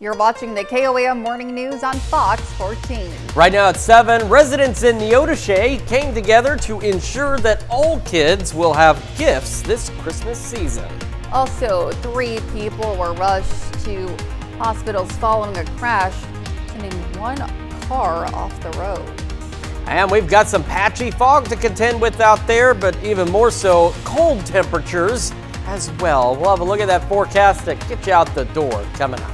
You're watching the KOAM Morning News on Fox 14. Right now at 7, residents in Neodesha came together to ensure that all kids will have gifts this Christmas season. Also, 3 people were rushed to hospitals following a crash, sending 1 car off the road. And we've got some patchy fog to contend with out there, but even more so, cold temperatures as well. We'll have a look at that forecast to get you out the door coming up.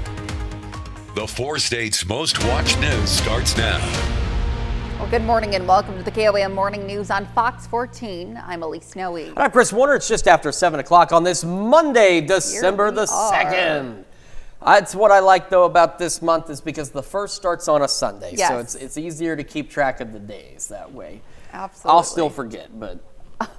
The 4 states' most watched news starts now. Well, good morning and welcome to the KOAM Morning News on Fox 14. I'm Elise Snowy. And I'm Chris Warner. It's just after 7 o'clock on this Monday, December the 2nd. That's what I like, though, about this month is because the first starts on a Sunday. Yes. So it's easier to keep track of the days that way. Absolutely. I'll still forget, but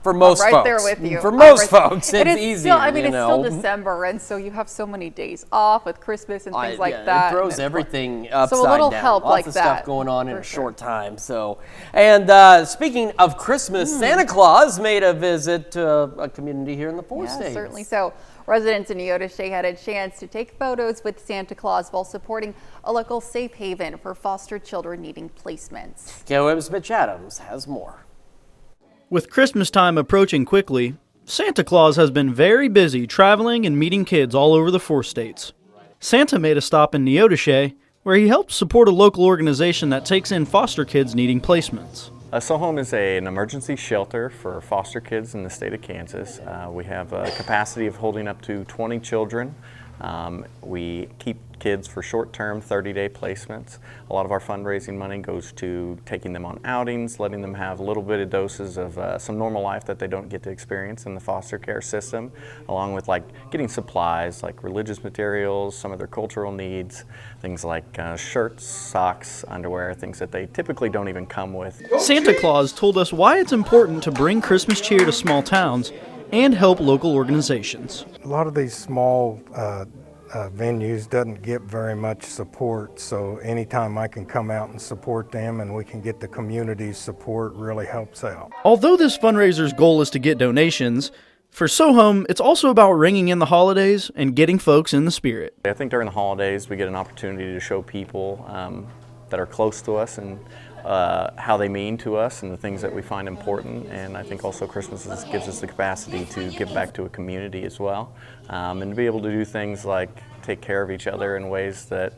for most right folks. there with you. For most folks, it's easier. Still, it's still December, and so you have so many days off with Christmas and things like that. It throws everything upside down. So a little help Lots like of that. stuff going on in a short time. So, and speaking of Christmas, Santa Claus made a visit to a community here in the 4 states. Certainly so. Residents in Neodesha had a chance to take photos with Santa Claus while supporting a local safe haven for foster children needing placements. KOAM's Mitch Adams has more. With Christmas time approaching quickly, Santa Claus has been very busy traveling and meeting kids all over the 4 states. Santa made a stop in Neodesha, where he helped support a local organization that takes in foster kids needing placements. SoHome is an emergency shelter for foster kids in the state of Kansas. We have a capacity of holding up to 20 children. We keep kids for short-term 30-day placements. A lot of our fundraising money goes to taking them on outings, letting them have a little bit of doses of some normal life that they don't get to experience in the foster care system, along with getting supplies like religious materials, some of their cultural needs, things like shirts, socks, underwear, things that they typically don't even come with. Santa Claus told us why it's important to bring Christmas cheer to small towns and help local organizations. A lot of these small venues doesn't get very much support, so anytime I can come out and support them and we can get the community's support really helps out. Although this fundraiser's goal is to get donations, for SoHome, it's also about ringing in the holidays and getting folks in the spirit. I think during the holidays we get an opportunity to show people that are close to us and how they mean to us and the things that we find important, and I think also Christmas gives us the capacity to give back to a community as well, and to be able to do things like take care of each other in ways that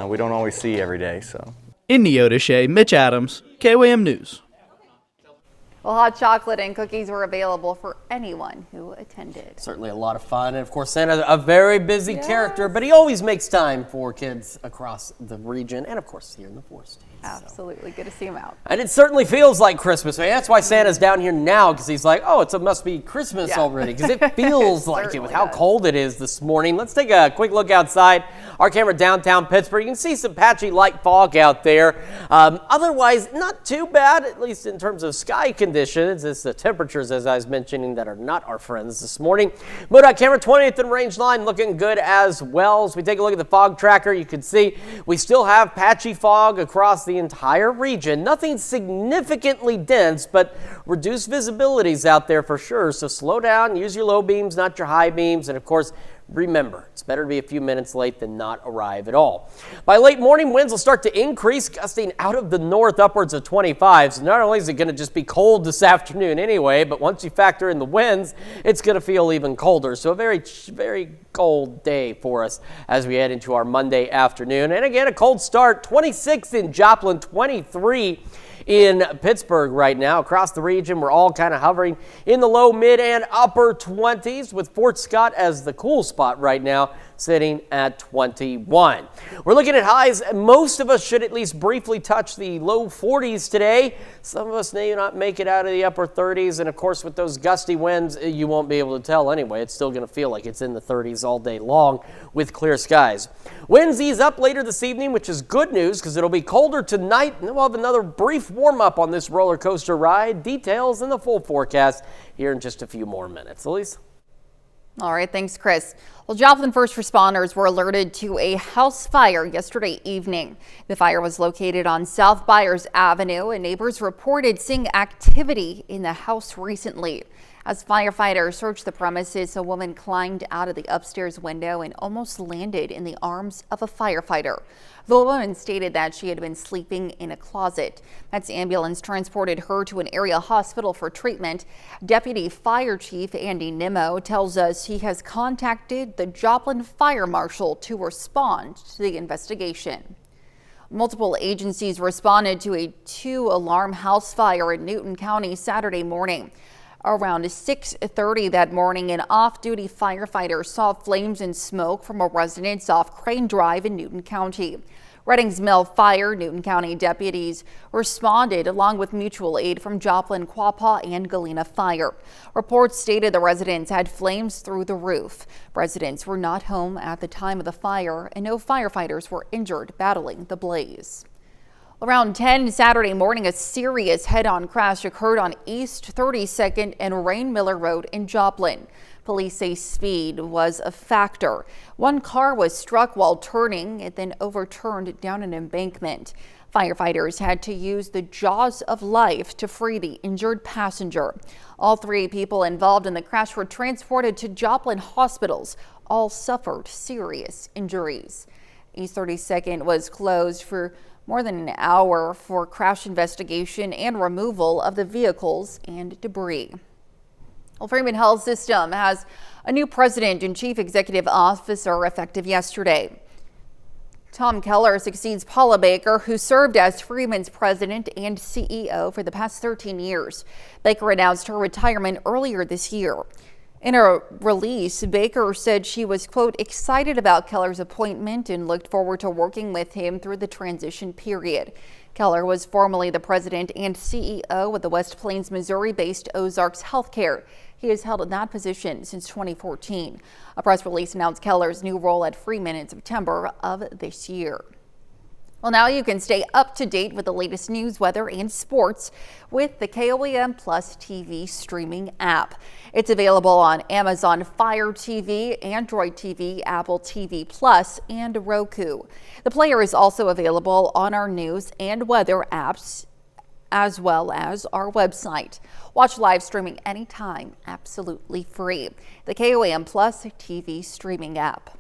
we don't always see every day. So, in Neodesha, Mitch Adams, KOAM News. Well, hot chocolate and cookies were available for anyone who attended. Certainly a lot of fun, and of course Santa's a very busy character, but he always makes time for kids across the region and of course here in the 4 states. Absolutely, good to see him out. And it certainly feels like Christmas. I mean, that's why Santa's down here now, because he's like, oh, it must be Christmas already, because it feels like it with how cold it is this morning. Let's take a quick look outside. Our camera downtown Pittsburgh. You can see some patchy light fog out there. Otherwise, not too bad, at least in terms of sky conditions. It's the temperatures, as I was mentioning, that are not our friends this morning. MoDOT camera 20th and range line looking good as well. As we take a look at the fog tracker, you can see we still have patchy fog across the entire region. Nothing significantly dense, but reduced visibilities out there for sure. So slow down, use your low beams, not your high beams, and of course, remember, it's better to be a few minutes late than not arrive at all. By late morning, winds will start to increase, gusting out of the north upwards of 25. So not only is it going to just be cold this afternoon anyway, but once you factor in the winds, it's going to feel even colder. So a very, very cold day for us as we head into our Monday afternoon. And again, a cold start, 26 in Joplin, 23 in Pittsburgh right now. Across the region, we're all kind of hovering in the low, mid, and upper 20s, with Fort Scott as the cool spot right now, sitting at 21. We're looking at highs. Most of us should at least briefly touch the low 40s today. Some of us may not make it out of the upper 30s, and of course with those gusty winds, you won't be able to tell anyway. It's still going to feel like it's in the 30s all day long with clear skies. Winds ease up later this evening, which is good news because it'll be colder tonight, and then we'll have another brief warm-up on this roller coaster ride. Details in the full forecast here in just a few more minutes. Elise? All right, thanks, Chris. Well, Joplin first responders were alerted to a house fire yesterday evening. The fire was located on South Byers Avenue, and neighbors reported seeing activity in the house recently. As firefighters searched the premises, a woman climbed out of the upstairs window and almost landed in the arms of a firefighter. The woman stated that she had been sleeping in a closet. That's ambulance transported her to an area hospital for treatment. Deputy Fire Chief Andy Nimmo tells us he has contacted the Joplin Fire Marshal to respond to the investigation. Multiple agencies responded to a 2-alarm house fire in Newton County Saturday morning. Around 6:30 that morning, an off-duty firefighter saw flames and smoke from a residence off Crane Drive in Newton County. Reddings Mill Fire, Newton County deputies responded along with mutual aid from Joplin, Quapaw, and Galena Fire. Reports stated the residence had flames through the roof. Residents were not home at the time of the fire, and no firefighters were injured battling the blaze. Around 10 Saturday morning, a serious head-on crash occurred on East 32nd and Rain Miller Road in Joplin. Police say speed was a factor. One car was struck while turning. It then overturned down an embankment. Firefighters had to use the jaws of life to free the injured passenger. All 3 people involved in the crash were transported to Joplin hospitals. All suffered serious injuries. East 32nd was closed for more than an hour for crash investigation and removal of the vehicles and debris. Well, Freeman Health System has a new president and chief executive officer effective yesterday. Tom Keller succeeds Paula Baker, who served as Freeman's president and CEO for the past 13 years. Baker announced her retirement earlier this year. In a release, Baker said she was, quote, excited about Keller's appointment and looked forward to working with him through the transition period. Keller was formerly the president and CEO of the West Plains, Missouri-based Ozarks Healthcare. He has held that position since 2014. A press release announced Keller's new role at Freeman in September of this year. Well, now you can stay up to date with the latest news, weather, and sports with the KOAM Plus TV streaming app. It's available on Amazon Fire TV, Android TV, Apple TV Plus, and Roku. The player is also available on our news and weather apps, as well as our website. Watch live streaming anytime, absolutely free. The KOAM Plus TV streaming app.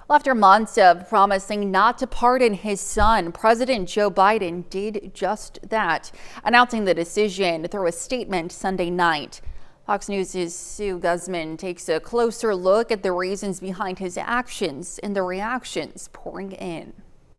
After months of promising not to pardon his son, President Joe Biden did just that, announcing the decision through a statement Sunday night. Fox News' Sue Guzman takes a closer look at the reasons behind his actions and the reactions pouring in.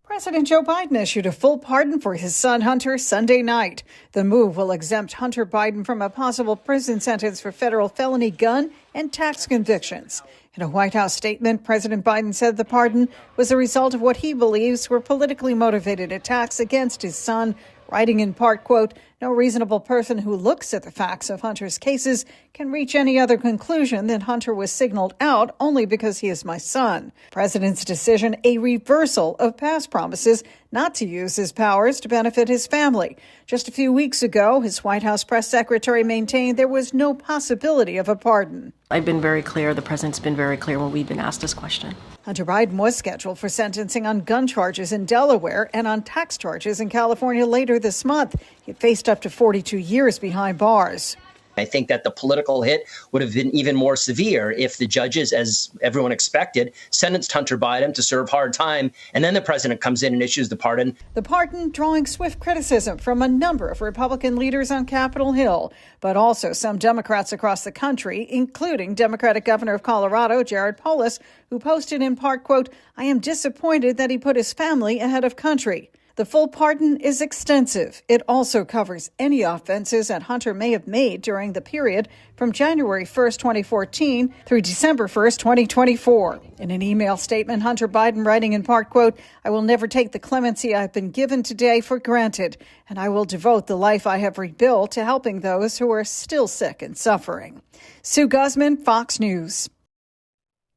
President Joe Biden issued a full pardon for his son Hunter Sunday night. The move will exempt Hunter Biden from a possible prison sentence for federal felony gun and tax convictions. In a White House statement, President Biden said the pardon was a result of what he believes were politically motivated attacks against his son, writing in part, quote, no reasonable person who looks at the facts of Hunter's cases can reach any other conclusion than Hunter was signaled out only because he is my son. President's decision, a reversal of past promises not to use his powers to benefit his family. Just a few weeks ago, his White House press secretary maintained there was no possibility of a pardon. I've been very clear. The president's been very clear when we've been asked this question. Hunter Biden was scheduled for sentencing on gun charges in Delaware and on tax charges in California later this month. He faced up to 42 years behind bars. I think that the political hit would have been even more severe if the judges, as everyone expected, sentenced Hunter Biden to serve hard time, and then the president comes in and issues the pardon. The pardon drawing swift criticism from a number of Republican leaders on Capitol Hill, but also some Democrats across the country, including Democratic Governor of Colorado, Jared Polis, who posted in part, quote, I am disappointed that he put his family ahead of country. The full pardon is extensive. It also covers any offenses that Hunter may have made during the period from January 1st, 2014 through December 1st, 2024. In an email statement, Hunter Biden writing in part, quote, I will never take the clemency I've been given today for granted, and I will devote the life I have rebuilt to helping those who are still sick and suffering. Sue Guzman, Fox News.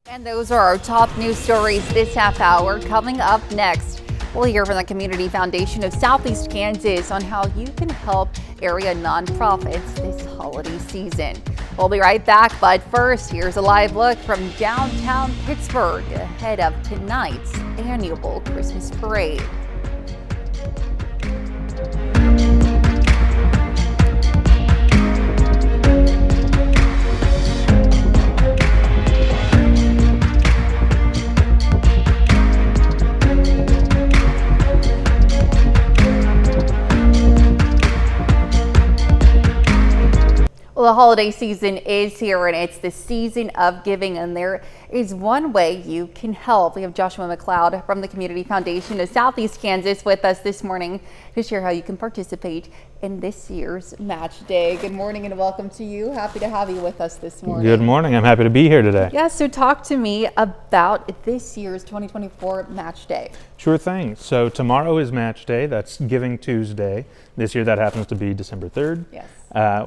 And those are our top news stories this half hour. Coming up next, we'll hear from the Community Foundation of Southeast Kansas on how you can help area nonprofits this holiday season. We'll be right back, but first, here's a live look from downtown Pittsburgh ahead of tonight's annual Christmas parade. the holiday season is here, and it's the season of giving, and there is one way you can help. We have Joshua McLeod from the Community Foundation of Southeast Kansas with us this morning to share how you can participate in this year's match day. Good morning and welcome to you. Happy to have you with us this morning. Good morning. I'm happy to be here today. Yeah, so talk to me about this year's 2024 match day. Sure thing. So tomorrow is match day. That's Giving Tuesday. This year that happens to be December 3rd. Yes.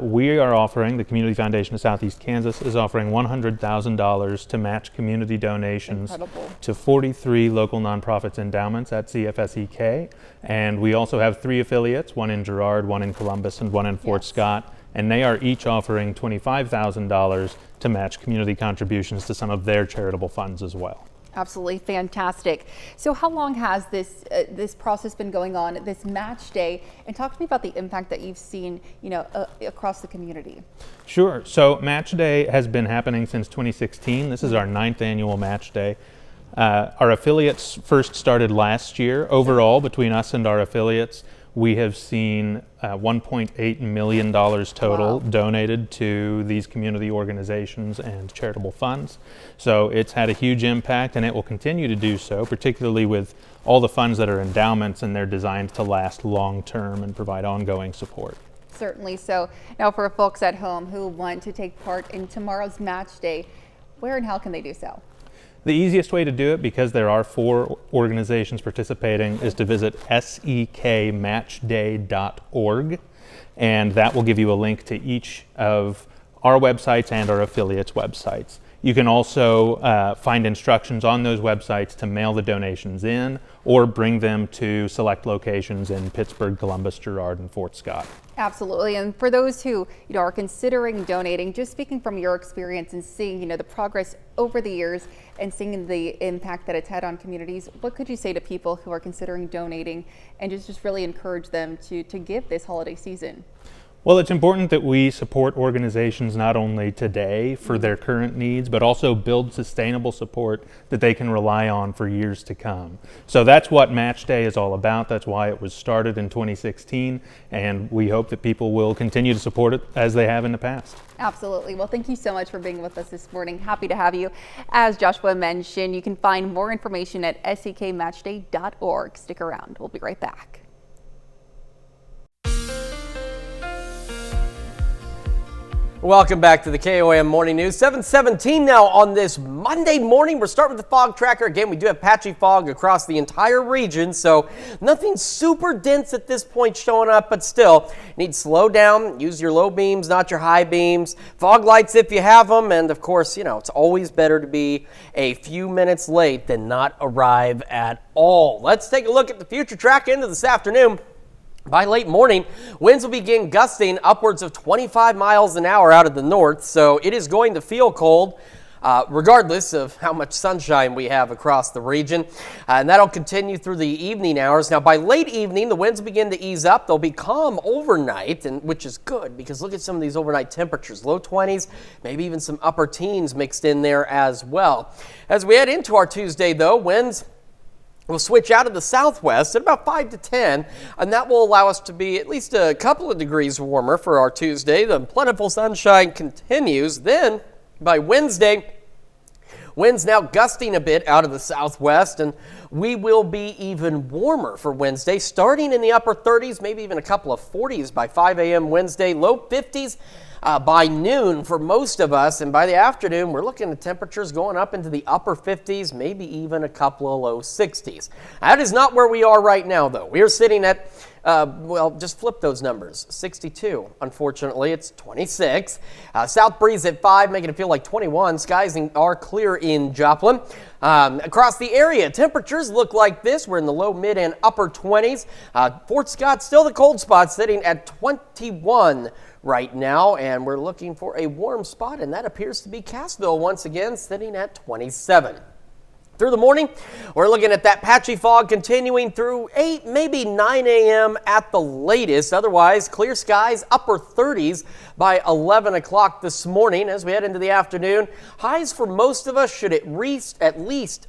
We are offering, the Community Foundation of Southeast Kansas is offering $100,000 to match community donations to 43 local nonprofits endowments at CFSEK. And we also have 3 affiliates, one in Girard, one in Columbus, and one in Fort Scott. And they are each offering $25,000 to match community contributions to some of their charitable funds as well. Absolutely fantastic. So how long has this process been going on, this match day? And talk to me about the impact that you've seen, across the community. Sure. So match day has been happening since 2016. This is our 9th annual match day. Our affiliates first started last year. Overall, between us and our affiliates, we have seen $1.8 million total donated to these community organizations and charitable funds. So it's had a huge impact, and it will continue to do so, particularly with all the funds that are endowments, and they're designed to last long term and provide ongoing support. Certainly so. Now, for folks at home who want to take part in tomorrow's match day, where and how can they do so? The easiest way to do it, because there are 4 organizations participating, is to visit sekmatchday.org, and that will give you a link to each of our websites and our affiliates' websites. You can also find instructions on those websites to mail the donations in or bring them to select locations in Pittsburgh, Columbus, Girard, and Fort Scott. Absolutely. And for those who are considering donating, just speaking from your experience and seeing the progress over the years and seeing the impact that it's had on communities, what could you say to people who are considering donating and just really encourage them to give this holiday season? Well, it's important that we support organizations not only today for their current needs, but also build sustainable support that they can rely on for years to come. So that's what Match Day is all about. That's why it was started in 2016, and we hope that people will continue to support it as they have in the past. Absolutely. Well, thank you so much for being with us this morning. Happy to have you. As Joshua mentioned, you can find more information at sekmatchday.org. Stick around. We'll be right back. Welcome back to the KOAM Morning News. 7:17 now on this Monday morning. We're starting with the fog tracker. Again, we do have patchy fog across the entire region, so nothing super dense at this point showing up, but still need to slow down, use your low beams, not your high beams, fog lights if you have them, and of course, it's always better to be a few minutes late than not arrive at all. Let's take a look at the future track into this afternoon. By late morning, winds will begin gusting upwards of 25 miles an hour out of the north, so it is going to feel cold regardless of how much sunshine we have across the region. And that'll continue through the evening hours. Now, by late evening, the winds begin to ease up. They'll be calm overnight, which is good because look at some of these overnight temperatures. Low 20s, maybe even some upper teens mixed in there as well. As we head into our Tuesday, though, winds we'll switch out of the southwest at about 5 to 10, and that will allow us to be at least a couple of degrees warmer for our Tuesday. The plentiful sunshine continues. Then, by Wednesday, winds now gusting a bit out of the southwest, and we will be even warmer for Wednesday, starting in the upper 30s, maybe even a couple of 40s by 5 a.m. Wednesday, low 50s. By noon for most of us, and by the afternoon, we're looking at temperatures going up into the upper 50s, maybe even a couple of low 60s. That is not where we are right now, though. We are sitting at, just flip those numbers. 62, unfortunately, it's 26. South breeze at 5, making it feel like 21. Skies are clear in Joplin. Across the area, temperatures look like this. We're in the low, mid, and upper 20s. Fort Scott, still the cold spot, sitting at 21 right now, and we're looking for a warm spot, and that appears to be Cassville once again, sitting at 27. Through the morning, we're looking at that patchy fog continuing through 8, maybe 9 a.m. at the latest. Otherwise, clear skies, upper 30s by 11 o'clock this morning. As we head into the afternoon, highs for most of us should at least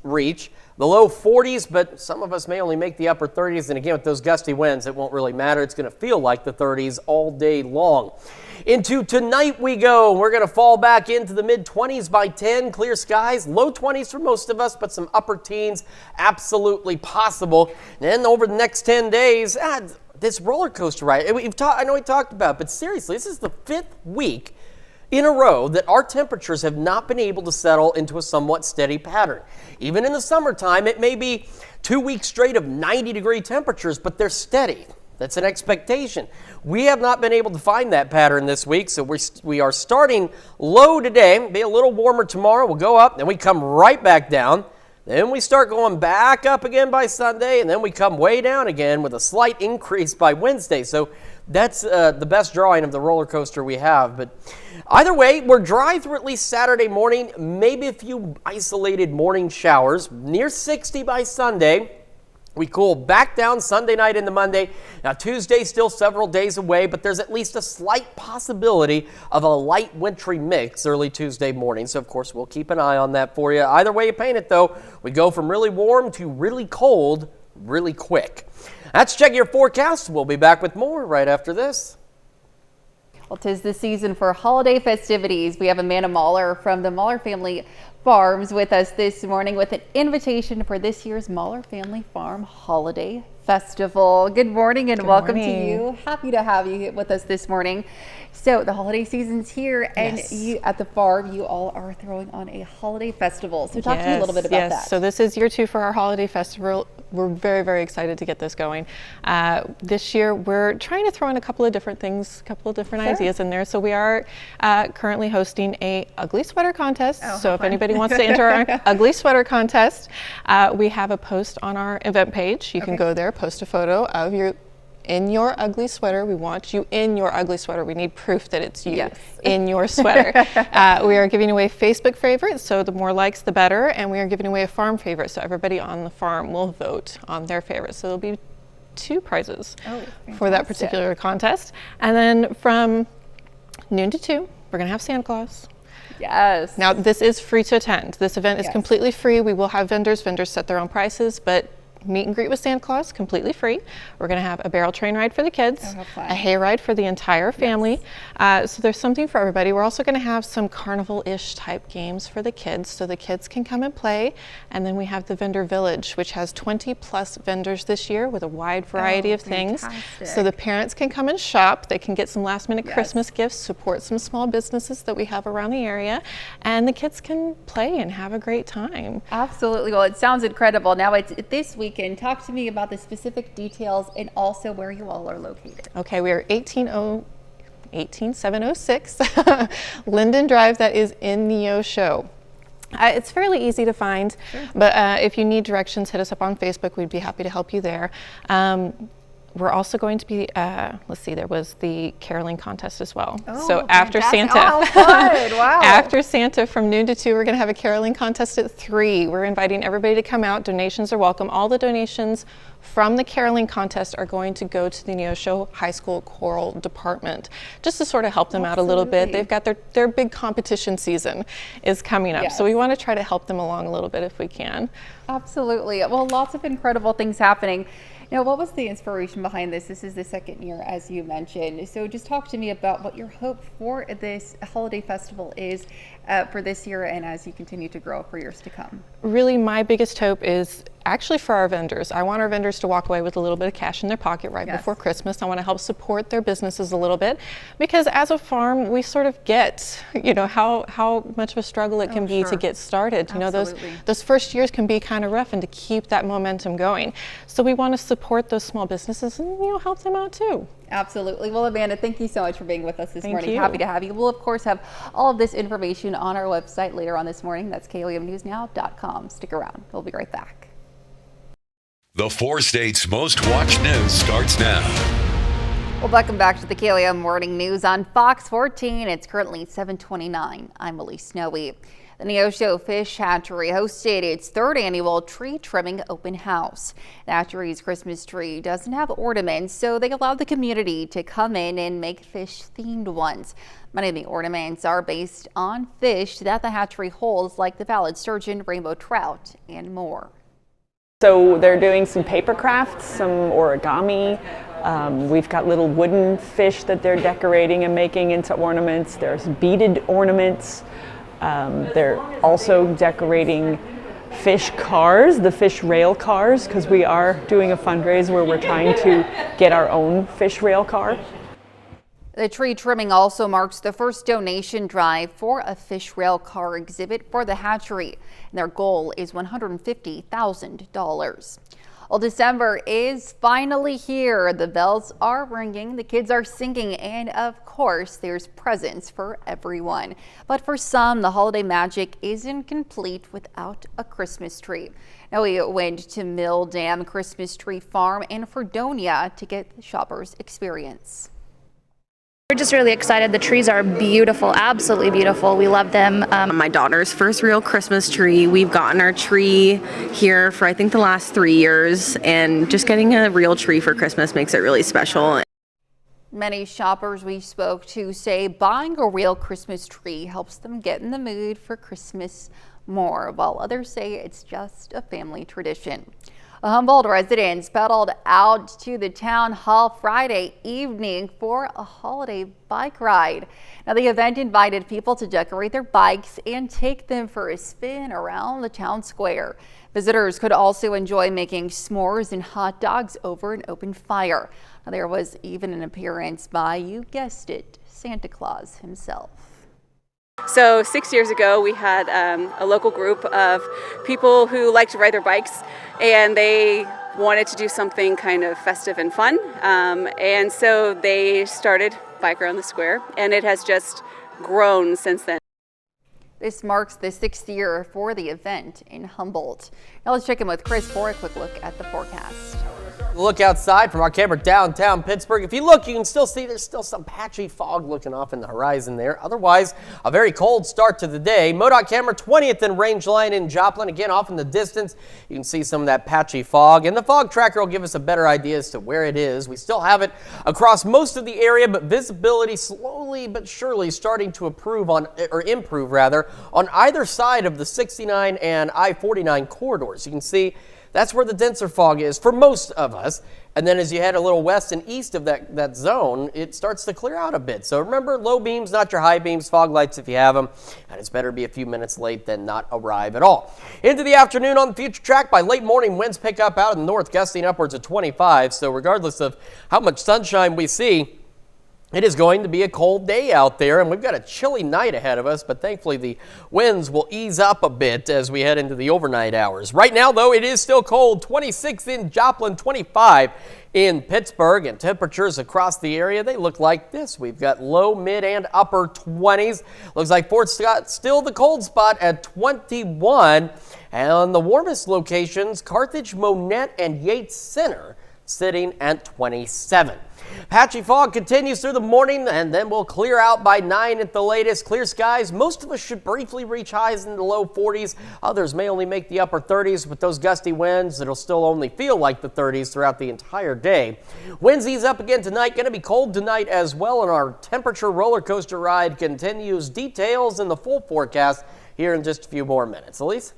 reach the low 40s, but some of us may only make the upper 30s. And again, with those gusty winds, it won't really matter. It's going to feel like the 30s all day long. Into tonight we go. We're going to fall back into the mid-20s by 10. Clear skies, low 20s for most of us, but some upper teens absolutely possible. And then over the next 10 days, this roller coaster ride, I know we talked about it, but seriously, this is the 5th week in a row that our temperatures have not been able to settle into a somewhat steady pattern. Even in the summertime, it may be 2 weeks straight of 90-degree temperatures, but they're steady. That's an expectation. We have not been able to find that pattern this week, so we are starting low today, be a little warmer tomorrow, we'll go up, then we come right back down. Then we start going back up again by Sunday, and then we come way down again with a slight increase by Wednesday. So that's the best drawing of the roller coaster we have. But either way, we're dry through at least Saturday morning, maybe a few isolated morning showers, near 60 by Sunday. We cool back down Sunday night into Monday. Now, Tuesday still several days away, but there's at least a slight possibility of a light wintry mix early Tuesday morning. So, of course, we'll keep an eye on that for you. Either way you paint it, though, we go from really warm to really cold really quick. That's Check Your Forecast. We'll be back with more right after this. Well, 'tis the season for holiday festivities. We have Amanda Mahler from the Mahler Family Farms with us this morning with an invitation for this year's Mahler Family Farm Holiday Festival. Good morning and welcome to you. Happy to have you with us this morning. So the holiday season's here, and you at the farm, you all are throwing on a holiday festival. So talk to me a little bit about that. So this is year 2 for our holiday festival. We're very, very excited to get this going. This year, we're trying to throw in a couple of different things, a couple of different ideas in there. So we are currently hosting a ugly sweater contest. So if anybody wants to enter our ugly sweater contest, we have a post on our event page. You can go there, post a photo of in your ugly sweater. We want you in your ugly sweater. We need proof that it's you in your sweater. We are giving away Facebook favorites, so the more likes, the better. And we are giving away a farm favorite, so everybody on the farm will vote on their favorite. So there'll be 2 prizes for that particular contest. And then from noon to 2, we're going to have Santa Claus. Yes. Now, this is free to attend. This event is completely free. We will have vendors. Vendors set their own prices, but meet and greet with Santa Claus, completely free. We're going to have a barrel train ride for the kids, a hay ride for the entire family. So there's something for everybody. We're also going to have some carnival-ish type games for the kids, so the kids can come and play. And then we have the vendor village, which has 20+ vendors this year with a wide variety of things. So the parents can come and shop. They can get some last-minute Christmas gifts, support some small businesses that we have around the area, and the kids can play and have a great time. Absolutely. Well, it sounds incredible. Now, it's this weekend. Talk to me about the specific details and also where you all are located. Okay, we are 18706 Linden Drive. That is in Neosho. It's fairly easy to find, but if you need directions, hit us up on Facebook. We'd be happy to help you there. We're also going to be, let's see, there was the caroling contest as well. So after Santa, after Santa from noon to 2, we're going to have a caroling contest at 3. We're inviting everybody to come out. Donations are welcome. All the donations from the caroling contest are going to go to the Neosho High School Choral Department, just to sort of help them out a little bit. They've got their big competition season is coming up, so we want to try to help them along a little bit if we can. Absolutely. Well, lots of incredible things happening. Now, what was the inspiration behind this? This is the 2nd year, as you mentioned. So just talk to me about what your hope for this holiday festival is for this year and as you continue to grow for years to come. Really, my biggest hope is actually for our vendors. I want our vendors to walk away with a little bit of cash in their pocket right before Christmas. I want to help support their businesses a little bit, because as a farm, we sort of get, how much of a struggle it can be to get started. You know, those first years can be kind of rough, and to keep that momentum going. So we want to support those small businesses and, help them out too. Absolutely. Well, Amanda, thank you so much for being with us this morning. Happy to have you. We'll, of course, have all of this information on our website later on this morning. That's KOAMNewsNow.com. Stick around. We'll be right back. The 4 states' most watched news starts now. Well, welcome back to the KOAM Morning News on Fox 14. It's currently 7:29. I'm Elise Snowy. The Neosho Fish Hatchery hosted its 3rd annual tree trimming open house. The hatchery's Christmas tree doesn't have ornaments, so they allowed the community to come in and make fish-themed ones. Many of the ornaments are based on fish that the hatchery holds, like the valid sturgeon, rainbow trout, and more. So they're doing some paper crafts, some origami. We've got little wooden fish that they're decorating and making into ornaments. There's beaded ornaments. They're also decorating fish cars, the fish rail cars, because we are doing a fundraiser where we're trying to get our own fish rail car. The tree trimming also marks the first donation drive for a fish rail car exhibit for the hatchery. And their goal is $150,000. Well, December is finally here. The bells are ringing, the kids are singing, and of course, there's presents for everyone. But for some, the holiday magic isn't complete without a Christmas tree. Now, we went to Mill Dam Christmas Tree Farm in Fredonia to get the shoppers' experience. We're just really excited. The trees are beautiful, absolutely beautiful. We love them. My daughter's first real Christmas tree. We've gotten our tree here for I think the last 3 years, and just getting a real tree for Christmas makes it really special. Many shoppers we spoke to say buying a real Christmas tree helps them get in the mood for Christmas more, while others say it's just a family tradition. Humboldt residents pedaled out to the town hall Friday evening for a holiday bike ride. Now, the event invited people to decorate their bikes and take them for a spin around the town square. Visitors could also enjoy making s'mores and hot dogs over an open fire. Now, there was even an appearance by, you guessed it, Santa Claus himself. So 6 years ago, we had a local group of people who like to ride their bikes, and they wanted to do something kind of festive and fun. And so they started Bike Around the Square, and it has just grown since then. This marks the 6th year for the event in Humboldt. Now let's check in with Chris for a quick look at the forecast. Look outside from our camera downtown Pittsburgh. If you look, you can still see there's still some patchy fog looking off in the horizon there. Otherwise, a very cold start to the day. MoDOT camera 20th and range line in Joplin. Again, off in the distance, you can see some of that patchy fog. And the fog tracker will give us a better idea as to where it is. We still have it across most of the area, but visibility slowly but surely starting to improve on either side of the 69 and I-49 corridors. You can see that's where the denser fog is for most of us. And then as you head a little west and east of that zone, it starts to clear out a bit. So remember, low beams, not your high beams, fog lights if you have them. And it's better be a few minutes late than not arrive at all. Into the afternoon on the future track, by late morning, winds pick up out of the north, gusting upwards of 25. So regardless of how much sunshine we see, it is going to be a cold day out there, and we've got a chilly night ahead of us, but thankfully the winds will ease up a bit as we head into the overnight hours. Right now, though, it is still cold. 26 in Joplin, 25 in Pittsburgh, and temperatures across the area, they look like this. We've got low, mid, and upper 20s. Looks like Fort Scott still the cold spot at 21, and on the warmest locations, Carthage, Monette, and Yates Center sitting at 27. Patchy fog continues through the morning, and then we'll clear out by 9 at the latest. Clear skies. Most of us should briefly reach highs in the low 40s. Others may only make the upper 30s with those gusty winds. It'll still only feel like the 30s throughout the entire day. Winds ease up again tonight. Going to be cold tonight as well, and our temperature roller coaster ride continues. Details in the full forecast here in just a few more minutes. Elise?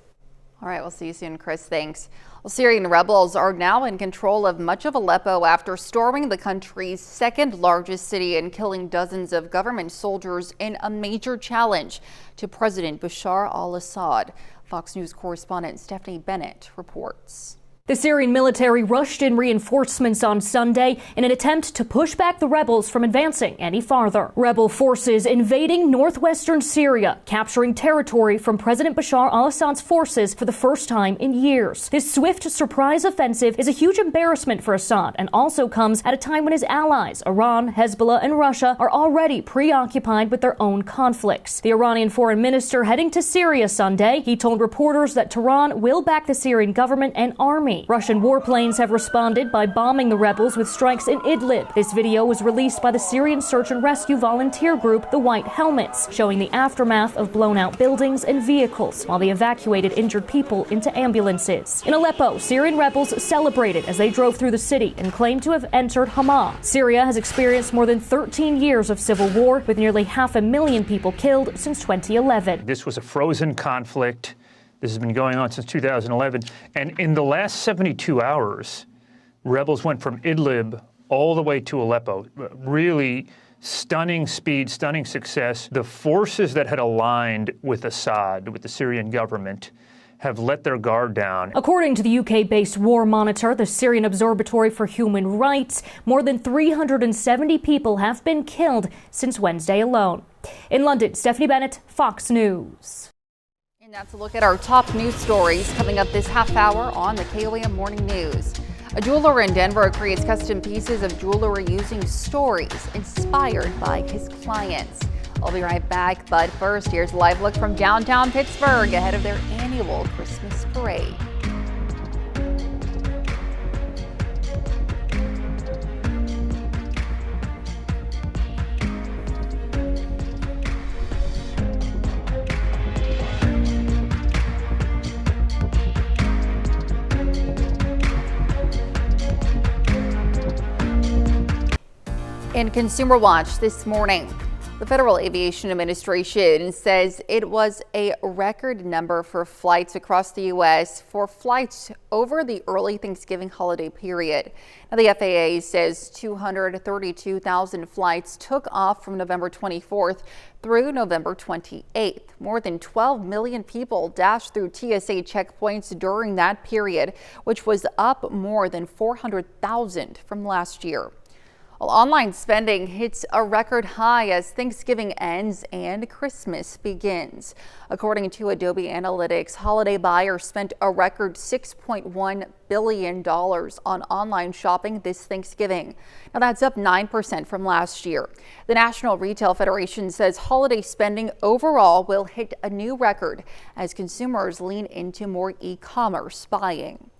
All right, we'll see you soon, Chris. Thanks. Well, Syrian rebels are now in control of much of Aleppo after storming the country's second largest city and killing dozens of government soldiers in a major challenge to President Bashar al-Assad. Fox News correspondent Stephanie Bennett reports. The Syrian military rushed in reinforcements on Sunday in an attempt to push back the rebels from advancing any farther. Rebel forces invading northwestern Syria, capturing territory from President Bashar al-Assad's forces for the first time in years. This swift surprise offensive is a huge embarrassment for Assad and also comes at a time when his allies, Iran, Hezbollah, and Russia, are already preoccupied with their own conflicts. The Iranian foreign minister heading to Syria Sunday, he told reporters that Tehran will back the Syrian government and army. Russian warplanes have responded by bombing the rebels with strikes in Idlib. This video was released by the Syrian search and rescue volunteer group, the White Helmets, showing the aftermath of blown-out buildings and vehicles while they evacuated injured people into ambulances. In Aleppo, Syrian rebels celebrated as they drove through the city and claimed to have entered Hama. Syria has experienced more than 13 years of civil war, with nearly 500,000 people killed since 2011. This was a frozen conflict This has been going on since 2011. And in the last 72 hours, rebels went from Idlib all the way to Aleppo. Really stunning speed, stunning success. The forces that had aligned with Assad, with the Syrian government, have let their guard down. According to the UK-based War Monitor, the Syrian Observatory for Human Rights, more than 370 people have been killed since Wednesday alone. In London, Stephanie Bennett, Fox News. And that's a look at our top news stories coming up this half hour on the KOAM Morning News. A jeweler in Denver creates custom pieces of jewelry using stories inspired by his clients. I'll be right back, but first, here's a live look from downtown Pittsburgh ahead of their annual Christmas parade. In Consumer Watch this morning, the Federal Aviation Administration says it was a record number for flights across the U.S. for flights over the early Thanksgiving holiday period. Now, the FAA says 232,000 flights took off from November 24th through November 28th. More than 12 million people dashed through TSA checkpoints during that period, which was up more than 400,000 from last year. Well, online spending hits a record high as Thanksgiving ends and Christmas begins. According to Adobe Analytics, holiday buyers spent a record $6.1 billion on online shopping this Thanksgiving. Now, that's up 9% from last year. The National Retail Federation says holiday spending overall will hit a new record as consumers lean into more e-commerce buying.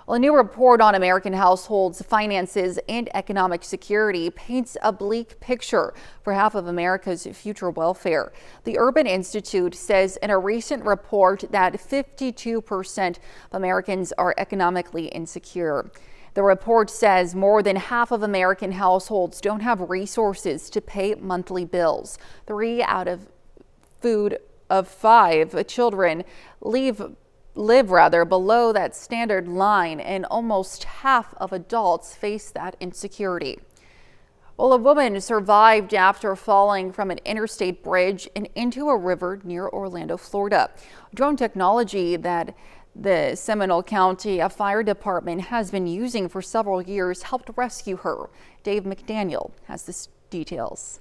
Well, a new report on American households' finances and economic security paints a bleak picture for half of America's future welfare. The Urban Institute says in a recent report that 52% of Americans are economically insecure. The report says more than half of American households don't have resources to pay monthly bills. 3 out of 5 children live below that standard line, and almost half of adults face that insecurity. Well, a woman survived after falling from an interstate bridge and into a river near Orlando, Florida. Drone technology that the Seminole County Fire Department has been using for several years helped rescue her. Dave McDaniel has the details.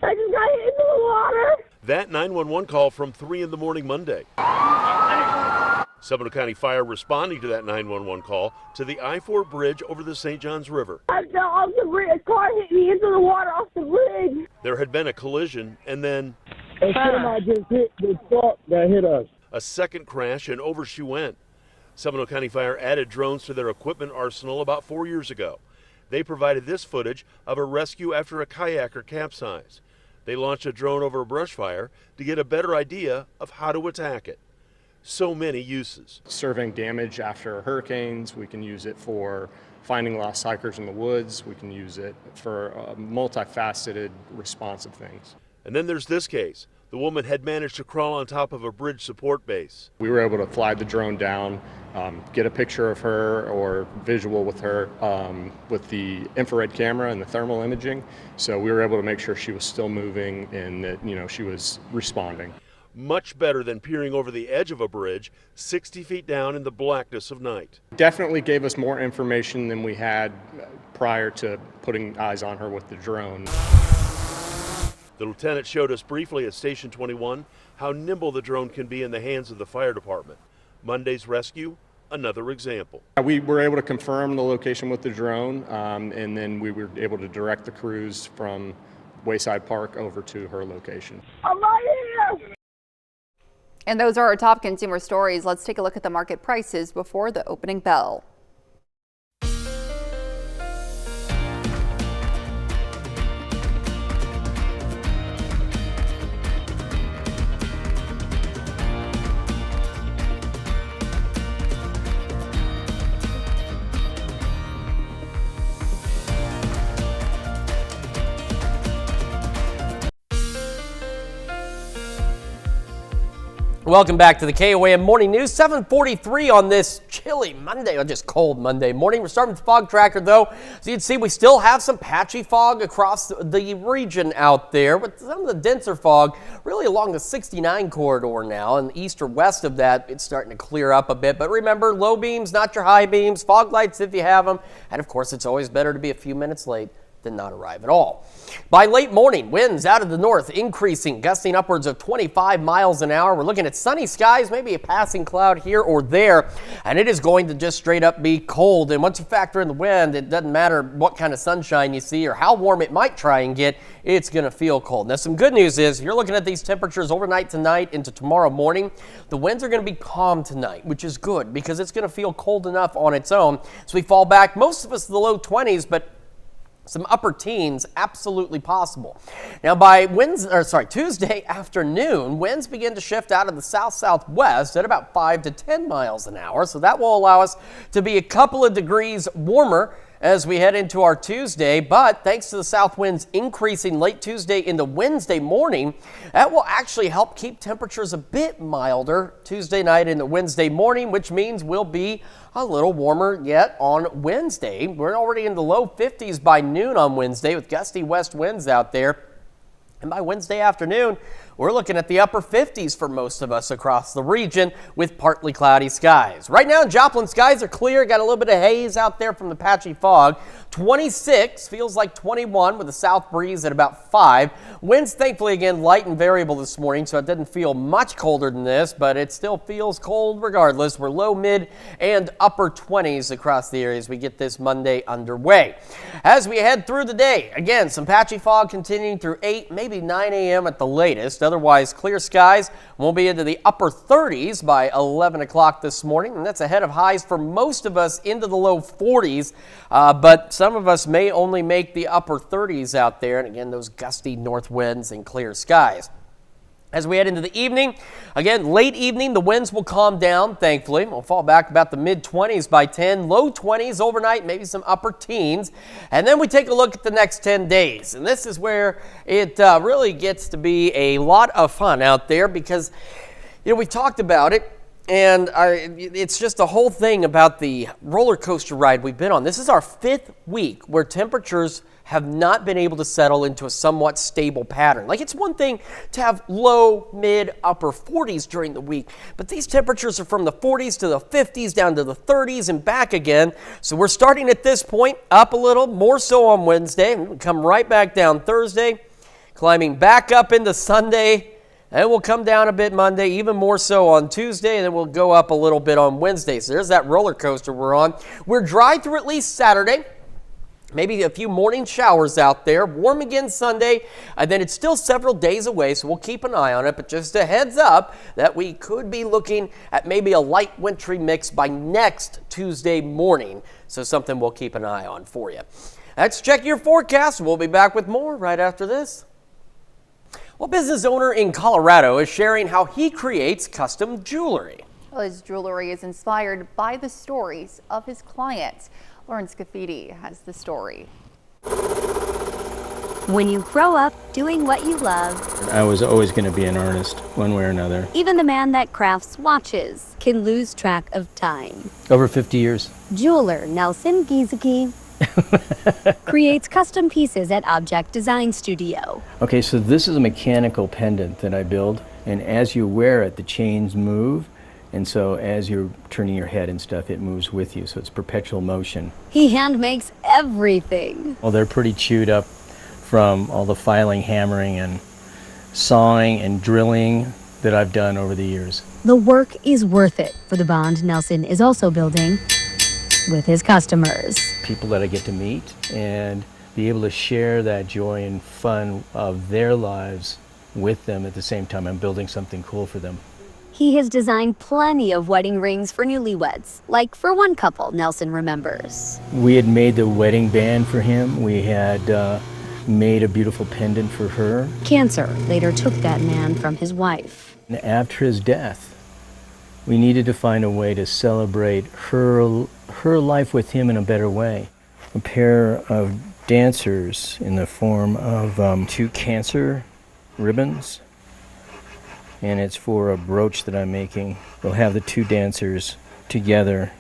I just got hit into the water. That 911 call from 3 in the morning Monday. Seminole County Fire responding to that 911 call to the I-4 bridge over the St. Johns River. I fell off the bridge. A car hit me into the water off the bridge. There had been a collision and then a semi just hit the truck that hit us. A second crash, and over she went. Seminole County Fire added drones to their equipment arsenal about 4 years ago. They provided this footage of a rescue after a kayaker capsized. They launched a drone over a brush fire to get a better idea of how to attack it. So many uses. Surveying damage after hurricanes, we can use it for finding lost hikers in the woods, we can use it for multifaceted response of things. And then there's this case. The woman had managed to crawl on top of a bridge support base. We were able to fly the drone down, get a picture of her or visual with her with the infrared camera and the thermal imaging. So we were able to make sure she was still moving and that, she was responding. Much better than peering over the edge of a bridge 60 feet down in the blackness of night. Definitely gave us more information than we had prior to putting eyes on her with the drone. The lieutenant showed us briefly at Station 21 how nimble the drone can be in the hands of the fire department. Monday's rescue, another example. We were able to confirm the location with the drone, and then we were able to direct the crews from Wayside Park over to her location. I'm right here. And those are our top consumer stories. Let's take a look at the market prices before the opening bell. Welcome back to the KOAM Morning News, 7:43 on this chilly Monday, or just cold Monday morning. We're starting with the fog tracker, though. So you can see we still have some patchy fog across the region out there, but some of the denser fog really along the 69 corridor now, and east or west of that, it's starting to clear up a bit. But remember, low beams, not your high beams, fog lights if you have them, and of course, it's always better to be a few minutes late than not arrive at all. By late morning, winds out of the north increasing, gusting upwards of 25 miles an hour. We're looking at sunny skies, maybe a passing cloud here or there, and it is going to just straight up be cold. And once you factor in the wind, it doesn't matter what kind of sunshine you see or how warm it might try and get, it's going to feel cold. Now, some good news is you're looking at these temperatures overnight tonight into tomorrow morning. The winds are going to be calm tonight, which is good because it's going to feel cold enough on its own. So we fall back, most of us to the low 20s, but some upper teens, absolutely possible. Now by Tuesday afternoon, winds begin to shift out of the south-southwest at about 5 to 10 miles an hour. So that will allow us to be a couple of degrees warmer as we head into our Tuesday, but thanks to the south winds increasing late Tuesday into Wednesday morning, that will actually help keep temperatures a bit milder Tuesday night into Wednesday morning, which means we'll be a little warmer yet on Wednesday. We're already in the low 50s by noon on Wednesday with gusty west winds out there. And by Wednesday afternoon, we're looking at the upper 50s for most of us across the region with partly cloudy skies. Right now in Joplin, skies are clear. Got a little bit of haze out there from the patchy fog. 26 feels like 21 with a south breeze at about 5. Winds, thankfully, again, light and variable this morning, so it didn't feel much colder than this, but it still feels cold regardless. We're low, mid, and upper 20s across the areas we get this Monday underway. As we head through the day, again, some patchy fog continuing through 8, maybe 9 a.m. at the latest. Otherwise, clear skies. We'll be into the upper 30s by 11 o'clock this morning, and that's ahead of highs for most of us into the low 40s, but some of us may only make the upper 30s out there, and again, those gusty north winds and clear skies. As we head into the evening, again, late evening, the winds will calm down, thankfully. We'll fall back about the mid-20s by 10, low 20s overnight, maybe some upper teens. And then we take a look at the next 10 days. And this is where it really gets to be a lot of fun out there because, you know, we've talked about it. And it's just a whole thing about the roller coaster ride we've been on. This is our 5th week where temperatures have not been able to settle into a somewhat stable pattern. Like, it's one thing to have low, mid, upper 40s during the week, but these temperatures are from the 40s to the 50s down to the 30s and back again. So we're starting at this point up a little, more so on Wednesday, and we'll come right back down Thursday, climbing back up into Sunday. And we'll come down a bit Monday, even more so on Tuesday, and then we'll go up a little bit on Wednesday. So there's that roller coaster we're on. We're dry through at least Saturday. Maybe a few morning showers out there. Warm again Sunday, and then it's still several days away, so we'll keep an eye on it. But just a heads up that we could be looking at maybe a light wintry mix by next Tuesday morning. So something we'll keep an eye on for you. Let's check your forecast. We'll be back with more right after this. Well, business owner in Colorado is sharing how he creates custom jewelry. Well, his jewelry is inspired by the stories of his clients. Lauren Scafidi has the story. When you grow up doing what you love, I was always going to be an artist, one way or another. even the man that crafts watches can lose track of time. Over 50 years. Jeweler Nelson Giesecke creates custom pieces at Object Design Studio. Okay, so this is a mechanical pendant that I build, and as you wear it, the chains move, and so as you're turning your head and stuff, it moves with you, so it's perpetual motion. He hand makes everything. Well, they're pretty chewed up from all the filing, hammering, and sawing and drilling that I've done over the years. The work is worth it for the bond Nelson is also building with his customers. People that I get to meet and be able to share that joy and fun of their lives with them at the same time I'm building something cool for them. He has designed plenty of wedding rings for newlyweds, like for one couple Nelson remembers. We had made the wedding band for him. We had made a beautiful pendant for her. Cancer later took that man from his wife. And after his death, we needed to find a way to celebrate her life with him in a better way. A pair of dancers in the form of 2 cancer ribbons and it's for a brooch that I'm making. We'll have the two dancers together,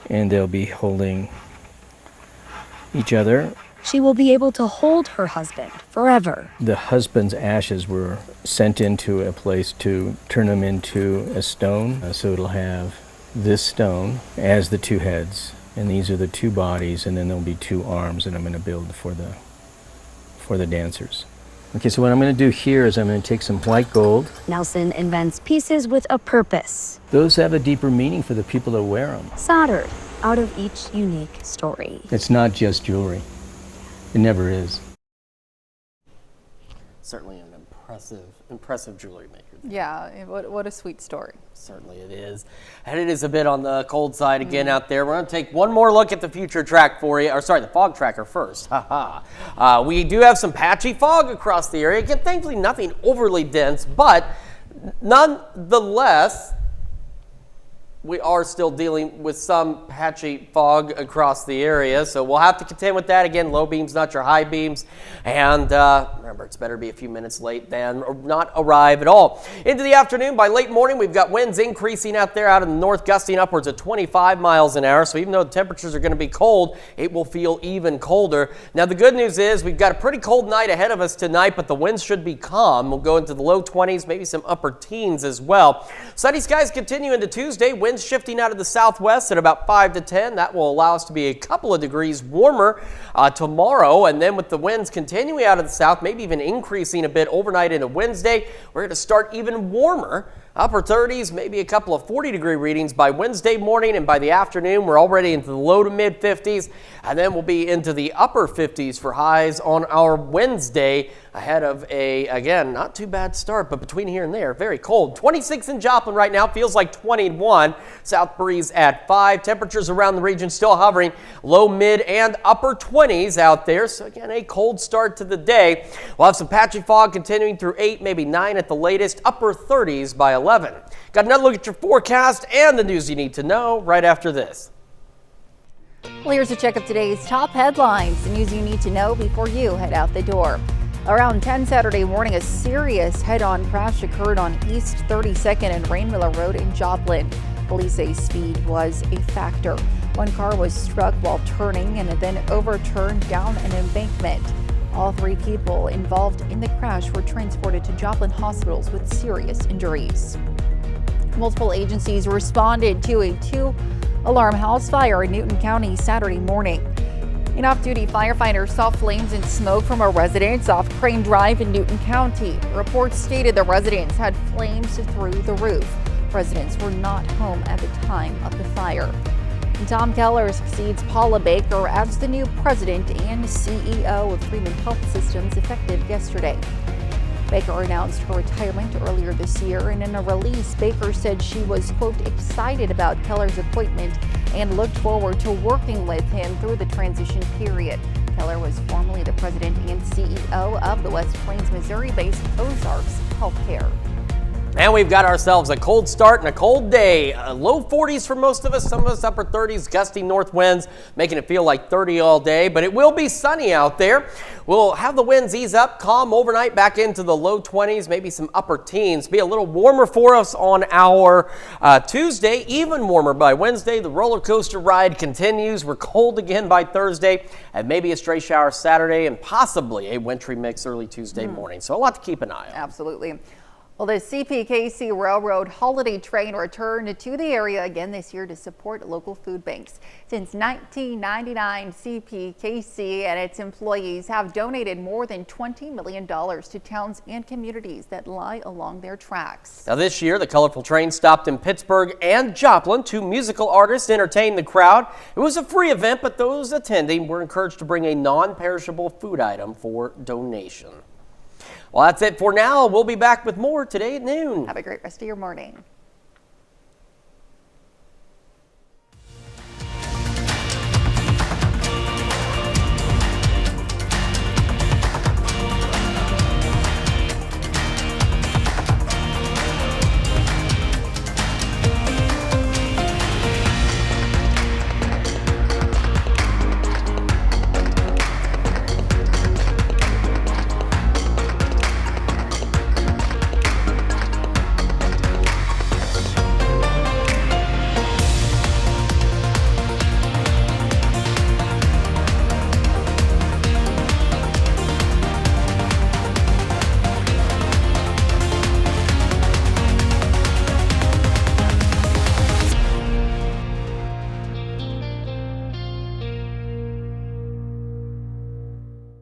and they'll be holding each other. She will be able to hold her husband forever. The husband's ashes were sent into a place to turn them into a stone. So it'll have this stone as the two heads, and these are the two bodies, and then there'll be two arms that I'm going to build for the dancers. Okay, so what I'm going to do here is I'm going to take some white gold. Nelson invents pieces with a purpose. Those have a deeper meaning for the people that wear them. Soldered out of each unique story. It's not just jewelry. It never is. Certainly an impressive jewelry maker. Yeah, what a sweet story. Certainly it is. And it is a bit on the cold side again out there. We're going to take one more look at the future track for you. Or sorry, the fog tracker first. We do have some patchy fog across the area. Again, thankfully nothing overly dense, but nonetheless, we are still dealing with some patchy fog across the area, so we'll have to contend with that. Again, low beams, not your high beams. And remember, it's better to be a few minutes late than not arrive at all. Into the afternoon, by late morning, we've got winds increasing out there out in the north, gusting upwards of 25 miles an hour. So even though the temperatures are going to be cold, it will feel even colder. Now, the good news is we've got a pretty cold night ahead of us tonight, but the winds should be calm. We'll go into the low 20s, maybe some upper teens as well. Sunny skies continue into Tuesday. Winds shifting out of the southwest at about 5 to 10. That will allow us to be a couple of degrees warmer tomorrow. And then with the winds continuing out of the south, maybe even increasing a bit overnight into Wednesday, we're going to start even warmer. Upper 30s, maybe a couple of 40-degree readings by Wednesday morning, and by the afternoon, we're already into the low to mid 50s, and then we'll be into the upper 50s for highs on our Wednesday, ahead of a, again, not too bad start, but between here and there, very cold. 26 in Joplin right now, feels like 21. South breeze at 5. Temperatures around the region still hovering low, mid, and upper 20s out there. So again, a cold start to the day. We'll have some patchy fog continuing through 8, maybe 9 at the latest. Upper 30s by 11. Got another look at your forecast and the news you need to know right after this. Well, here's a check of today's top headlines, the news you need to know before you head out the door. Around 10 Saturday morning, a serious head-on crash occurred on East 32nd and Rainmiller Road in Joplin. Police say speed was a factor. One car was struck while turning and then overturned down an embankment. All 3 people involved in the crash were transported to Joplin hospitals with serious injuries. Multiple agencies responded to a 2-alarm house fire in Newton County Saturday morning. An off-duty firefighter saw flames and smoke from a residence off Crane Drive in Newton County. Reports stated the residence had flames through the roof. Residents were not home at the time of the fire. And Tom Keller succeeds Paula Baker as the new president and CEO of Freeman Health Systems effective yesterday. Baker announced her retirement earlier this year, and in a release, Baker said she was, quote, excited about Keller's appointment and looked forward to working with him through the transition period. Keller was formerly the president and CEO of the West Plains, Missouri-based Ozarks Healthcare. And we've got ourselves a cold start and a cold day. Low 40s for most of us, some of us upper 30s, gusty north winds, making it feel like 30 all day, but it will be sunny out there. We'll have the winds ease up, calm overnight, back into the low 20s, maybe some upper teens. Be a little warmer for us on our Tuesday, even warmer by Wednesday. The roller coaster ride continues. We're cold again by Thursday, and maybe a stray shower Saturday, and possibly a wintry mix early Tuesday morning. So a lot to keep an eye on. Absolutely. Well, the CPKC Railroad Holiday Train returned to the area again this year to support local food banks. Since 1999, CPKC and its employees have donated more than $20 million to towns and communities that lie along their tracks. Now this year, the colorful train stopped in Pittsburgh and Joplin. 2 musical artists entertained the crowd. It was a free event, but those attending were encouraged to bring a non-perishable food item for donation. Well, that's it for now. We'll be back with more today at noon. Have a great rest of your morning.